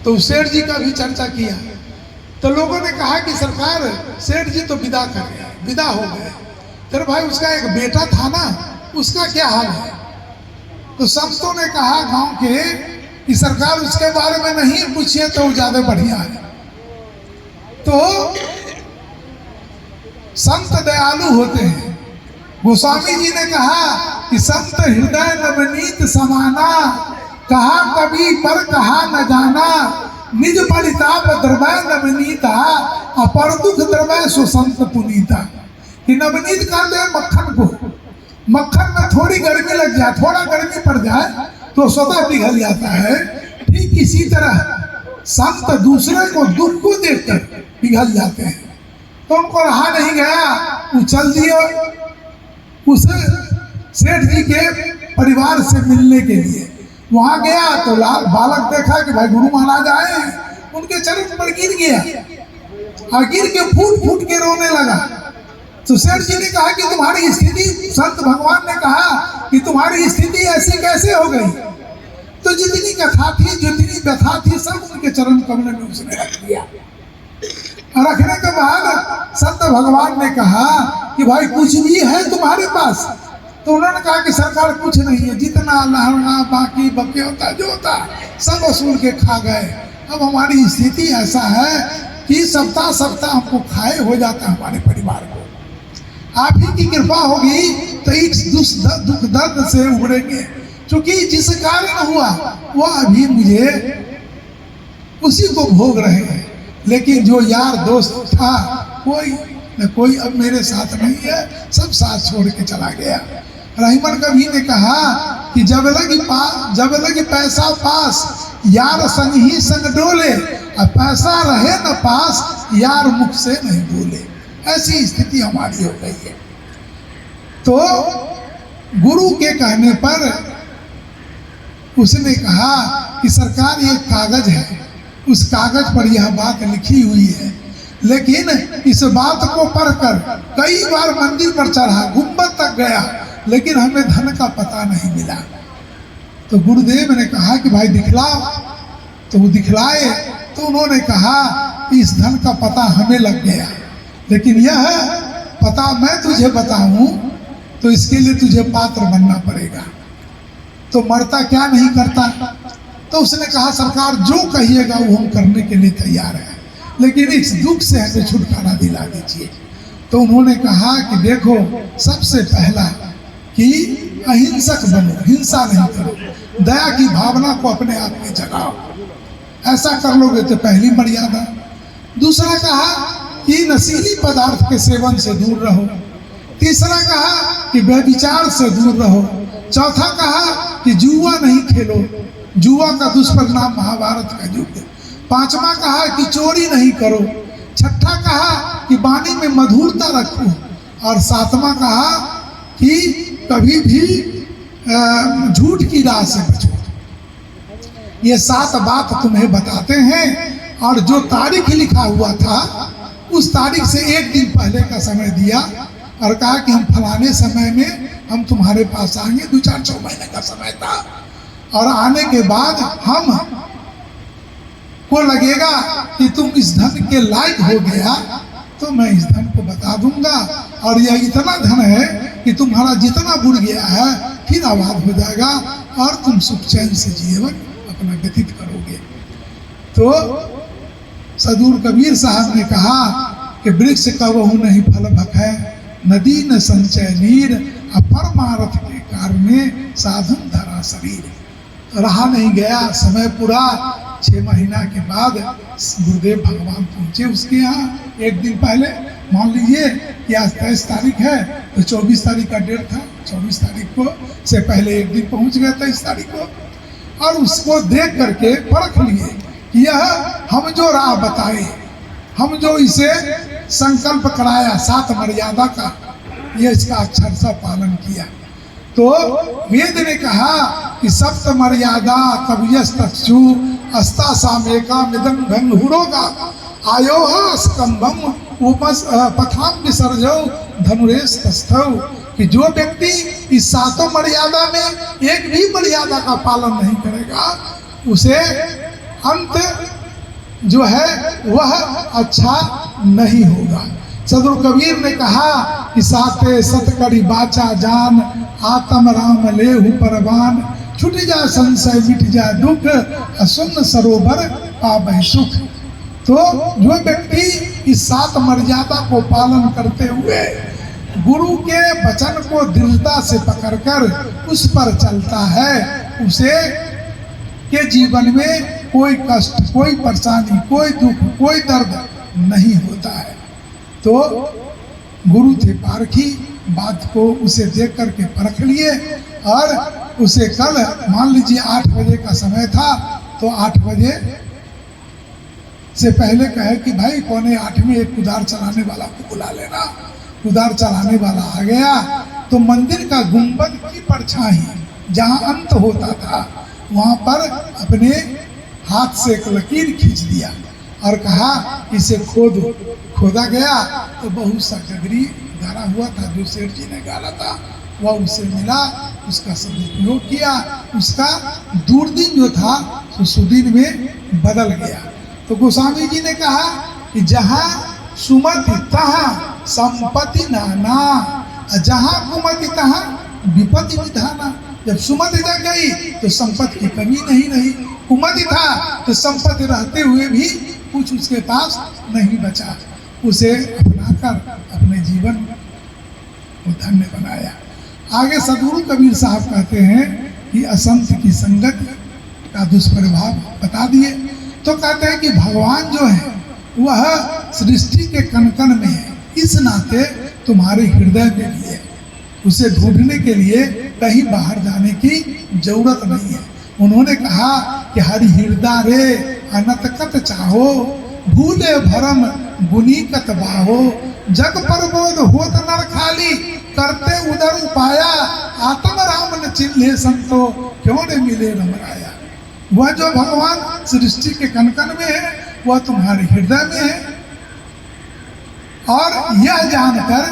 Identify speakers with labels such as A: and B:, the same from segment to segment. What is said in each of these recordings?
A: तो सेठ जी का भी चर्चा किया। तो लोगों ने कहा कि सरकार सेठ जी तो विदा कर गए, विदा हो गए, फिर भाई उसका एक बेटा था ना, उसका क्या हाल है? तो संतों ने कहा गांव के कि सरकार उसके बारे में नहीं पूछिए तो ज्यादा बढ़िया है। तो संत दयालु होते हैं। गोस्वामी जी ने कहा कि संत हृदय नवनीत समाना, कहा कभी पर कहा न जाना, निज परिताप द्रवय नवनीता, अपर दुख द्रवय सो संत पुनीता। कि नवनीत कहते हैं मक्खन को, मक्खन में थोड़ी गर्मी लग जाए, थोड़ा गर्मी पड़ जाए तो स्वतः पिघल जाता है। ठीक इसी तरह संत दूसरे को दुख को देखकर पिघल जाते हैं। तो उनको रहा नहीं गया, वो चल दिए उस सेठ जी के परिवार से मिलने के लिए। वहां गया तो लाल बालक देखा कि भाई गुरु महाराज आए हैं, उनके चरण पर गिर गया और गिर के फूट फूट के रोने लगा। तो सेठ जी ने कहा कि तुम्हारी स्थिति, संत भगवान ने कहा कि तुम्हारी स्थिति ऐसी कैसे हो गई? तो जितनी कथा थी, जितनी व्यथा थी, सब उनके चरण कमल में उसने रख दिया। रखने के बाद संत भगवान ने कहा कि भाई कुछ भी है तुम्हारे पास? तो उन्होंने कहा कि सरकार कुछ नहीं है, जितना लहरना बाकी बके होता जो होता सब वसूल के खा गए। अब हमारी स्थिति ऐसा है कि सप्ताह सप्ताह हमको खाए हो जाता है हमारे परिवार को। आप ही की कृपा होगी तो इस दुख दर्द से उबरेंगे। क्योंकि जिस कारण हुआ वह अभी मुझे उसी को भोग रहे हैं, लेकिन जो यार दोस्त था कोई न कोई अब मेरे साथ नहीं है, सब साथ छोड़ के चला गया। रहीमन कवि ने कहा कि जब लगी पैसा पास, यार संग ही संग डोले, और पैसा रहे न पास, यार मुख से नहीं बोले। ऐसी स्थिति हमारी हो गई है। तो गुरु के कहने पर उसने कहा कि सरकार ये कागज है, उस कागज पर यह बात लिखी हुई है, लेकिन इस बात को पढ़कर कई बार मंदिर पर चढ़ा, गुंबद तक गया, लेकिन हमें धन का पता नहीं मिला। तो गुरुदेव ने कहा कि भाई दिखलाओ। तो वो दिखलाए तो उन्होंने कहा कि इस धन का पता हमें लग गया, लेकिन यह पता मैं तुझे बताऊं तो इसके लिए तुझे पात्र बनना पड़ेगा। तो मरता क्या नहीं करता। तो उसने कहा सरकार जो कहिएगा वो हम करने के लिए तैयार हैं, लेकिन इस दुख से हमें छुटकारा दिला दीजिए। तो उन्होंने कहा कि देखो, सबसे पहला कि अहिंसक बनो, हिंसा नहीं करो, दया की भावना को अपने आप में जगाओ। ऐसा कर लोगे तो पहली मर्यादा। दूसरा कहा कि नशीली पदार्थ के सेवन से दूर रहो। तीसरा कहा कि व्यभिचार से दूर रहो। चौथा कहा कि जुआ नहीं खेलो, जुआ का दुष्परिणाम महाभारत का युद्ध। पांचवा कहा कि चोरी नहीं करो। छठा कहा कि वाणी में मधुरता रखो। और सातवां कहा कि कभी भी झूठ की राह से बचो। ये 7 बात तुम्हें बताते हैं। और जो तारीख लिखा हुआ था उस तारीख से 1 दिन पहले का समय दिया और कहा कि हम फलाने समय में हम तुम्हारे पास आएंगे। 2-4 महीने का समय था। और आने के बाद हम को लगेगा कि तुम इस धन के लायक हो गया तो मैं इस धन को बता दूंगा, और यह इतना धन है कि तुम्हारा जितना बुड़ गया है फिर आबाद हो जाएगा और तुम सुख चैन से जीवन अपना व्यतीत करोगे। तो सदूर कबीर साहब ने कहा कि वृक्ष कबहु नहीं फल भखै, नदी न संचय नीर, अपरमारथ के कारणे साधन धरा शरीर। रहा नहीं गया, समय पूरा 6 महीना के बाद गुरुदेव भगवान पहुँचे उसके यहाँ। 1 दिन पहले, मान लीजिए कि आज 23 तारीख है तो 24 तारीख का डेट था। 24 तारीख को से पहले 1 दिन पहुँच गए 23 तारीख को। और उसको देख करके परख लिए कि यह हम जो राह बताए, हम जो इसे संकल्प कराया 7 मर्यादा का, ये इसका अक्षर सा पालन किया। तो वेद ने कहा कि सप्त मर्यादा कवियस्तक्षु अस्ता सामेका मिदं भंगुरोगा आयोह स्कंभम उपस पथाम विसर्जो धनुरेश तस्थौ। कि जो व्यक्ति इस 7 मर्यादा में एक भी मर्यादा का पालन नहीं करेगा उसे अंत जो है वह अच्छा नहीं होगा। सदगुरु कबीर ने कहा कि साते सतकड़ी बाचा जान, आत्म राम लेहु परवान, छुट जा संशय मिट जा दुख, असुन सरोवर पावै सुख। तो जो व्यक्ति इस 7 मर्यादा को पालन करते हुए गुरु के वचन को दृढ़ता से पकड़कर उस पर चलता है, उसे के जीवन में कोई कष्ट, कोई परेशानी, कोई दुख, कोई दर्द नहीं होता है। तो गुरु थे पारखी, बात को उसे देख करके परख लिए और उसे कल मान लीजिए 8 बजे का समय था, तो 8 बजे से पहले कहे कि भाई 7:45 में एक कुदार चलाने वाला को बुला लेना। कुदार चलाने वाला आ गया तो मंदिर का गुंबद की परछाई जहाँ अंत होता था वहाँ पर अपने हाथ से एक लकीर खींच दिया और कहा इसे खोदो। खोदा गया तो बहुत सा गगरी गाड़ा हुआ था जो सेठ जी ने गाड़ा था, वह उसे मिला, उसका सदुपयोग किया, उसका दुर्दिन जो था तो सुदिन में बदल गया। तो गोस्वामी जी ने कहा कि जहाँ सुमति तहाँ संपत्ति नाना, जहाँ कुमति तहाँ विपत्ति विधाना। जब सुमति जग गई तो संपत्ति की कमी नहीं रही, कुमति था तो संपत्ति रहते हुए भी कुछ उसके पास नहीं बचा, उसे अपनाकर अपने जीवन को धन्य बनाया। आगे सदगुरु कबीर साहब कहते हैं कि असंत की संगत का दुष्प्रभाव बता दिए। तो कहते हैं कि भगवान जो है वह सृष्टि के कण-कण में है, इस नाते तुम्हारे हृदय में भी है। उसे ढूंढने के लिए कहीं बाहर जाने की जरूरत नहीं है। उन्होंने कहा कि हरि हृदय रे अनत कत चाहो, भूले भरम गुनी कत बाहो, जग प्रबोध होत नर खाली, करते उदर उपाया, आत्म राम न चिन्हे संतो, क्यों ने मिले रमराया। वह जो भगवान सृष्टि के कण-कण में है वह तुम्हारे हृदय में है। और यह जानकर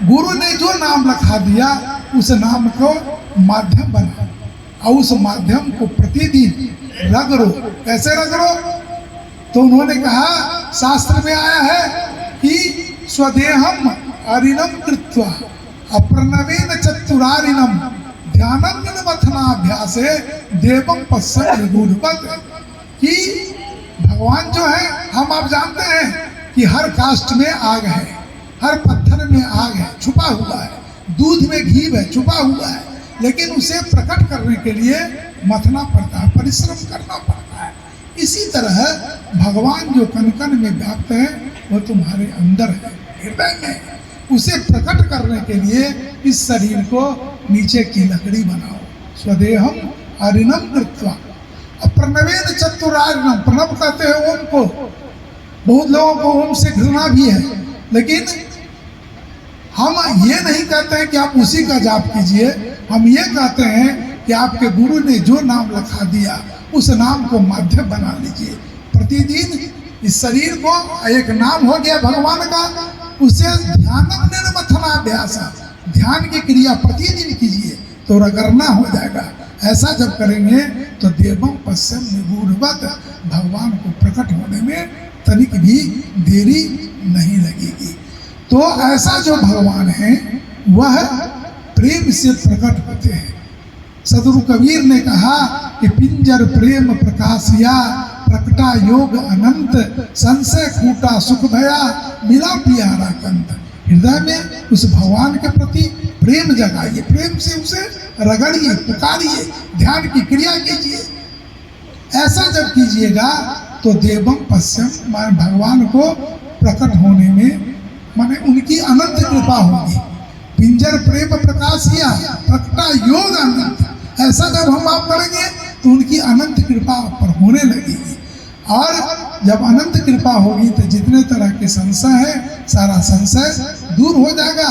A: गुरु ने जो नाम रखा दिया उस नाम को माध्यम बना और उस माध्यम को प्रतिदिन रगड़ो। कैसे रगड़ो? तो उन्होंने कहा शास्त्र में आया है कि स्वदेहम अरिणम कृत्वा अप्रणवेन चतुरारिणम ध्यानम मथनाभ्यासे देवम पश्चिम गुरुपत। कि भगवान जो है, हम आप जानते हैं कि हर काष्ठ में आग है, हर पत्थर में आग है, छुपा हुआ है, दूध में घी है, छुपा हुआ है, लेकिन उसे प्रकट करने के लिए मथना पड़ता है, परिश्रम करना पड़ता है। इसी तरह भगवान जो कण-कण में व्याप्त है वह तुम्हारे अंदर है, हृदय में है। उसे प्रकट करने के लिए इस शरीर को नीचे की लकड़ी बनाओ। स्वदेहम अरिणम कृत्वा अप्रणवेन चतुरारिणम। प्रणव कहते हैं ओम को। बहुत लोगों को ओम से घृणा भी है, लेकिन हम ये नहीं कहते हैं कि आप उसी का जाप कीजिए। हम ये कहते हैं कि आपके गुरु ने जो नाम लिखा दिया उस नाम को माध्यम बना लीजिए। प्रतिदिन इस शरीर को एक नाम हो गया भगवान का, उसे ध्यानम निर्मथनाभ्यास, ध्यान की क्रिया प्रतिदिन कीजिए तो रगड़ना हो जाएगा। ऐसा जब करेंगे तो देवम पश्चिम निगूढ़वत, भगवान को प्रकट होने में तनिक भी देरी नहीं लगेगी। तो ऐसा जो भगवान है वह प्रेम से प्रकट होते हैं। सदगुरु कबीर ने कहा कि पिंजर प्रेम प्रकाशिया, प्रकटा योग अनंत, संशय कूटा सुख भया, मिला प्यारा कंत। हृदय में उस भगवान के प्रति प्रेम जगाइए, प्रेम से उसे रगड़िए, पुकारिए, ध्यान की क्रिया कीजिए। ऐसा जब कीजिएगा तो देवम पश्चिम माने भगवान को प्रकट होने में माने उनकी अनंत कृपा होगी। पिंजर प्रेम प्रकाशिया, प्रकटा योग अनंत। ऐसा जब हम आप करेंगे तो उनकी अनंत कृपा पर होने लगेगी। और जब अनंत कृपा होगी तो जितने तरह के संशय है सारा संशय दूर हो जाएगा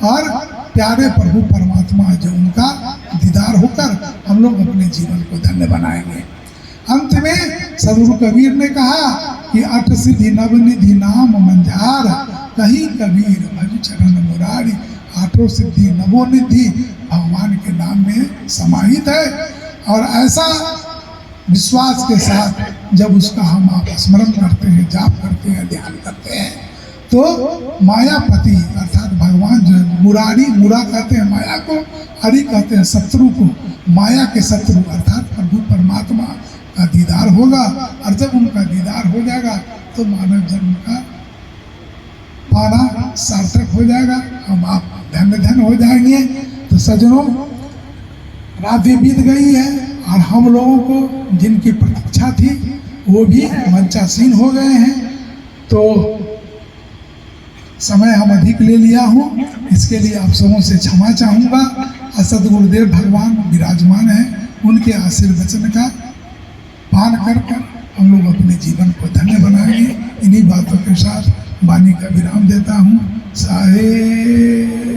A: और प्यारे प्रभु परमात्मा जो उनका दीदार होकर हम लोग अपने जीवन को धन्य बनाएंगे। अंत में सदगुरु कबीर ने कहा कि अठ सिद्धि नवनिधि नाम मंझार, कहीं कबीर भज चरण मुरारी। आठों सिद्धि नवोनिधि भगवान के नाम में समाहित है। और ऐसा विश्वास के साथ जब उसका हम आप स्मरण करते हैं, जाप करते हैं, ध्यान करते हैं, तो मायापति अर्थात भगवान जो मुरारी, मुरा कहते हैं माया को, हरि कहते हैं शत्रु को, माया के शत्रु अर्थात प्रभु परमात्मा का दीदार होगा। और जब उनका दीदार हो जाएगा तो मानव जन्म का पाना सार्थक हो जाएगा, हम आप धन्य धन्य हो जाएंगे। तो सज्जनों, रातें बीत गई है और हम लोगों को जिनकी प्रतीक्षा थी वो भी मंचासीन हो गए हैं। तो समय हम अधिक ले लिया हूँ, इसके लिए आप सबों से क्षमा चाहूँगा। और सदगुरुदेव भगवान विराजमान हैं, उनके आशीर्वचन का पान कर हम लोग अपने जीवन को धन्य बनाएंगे। इन्हीं बातों के साथ वाणी का विराम देता हूँ। साहे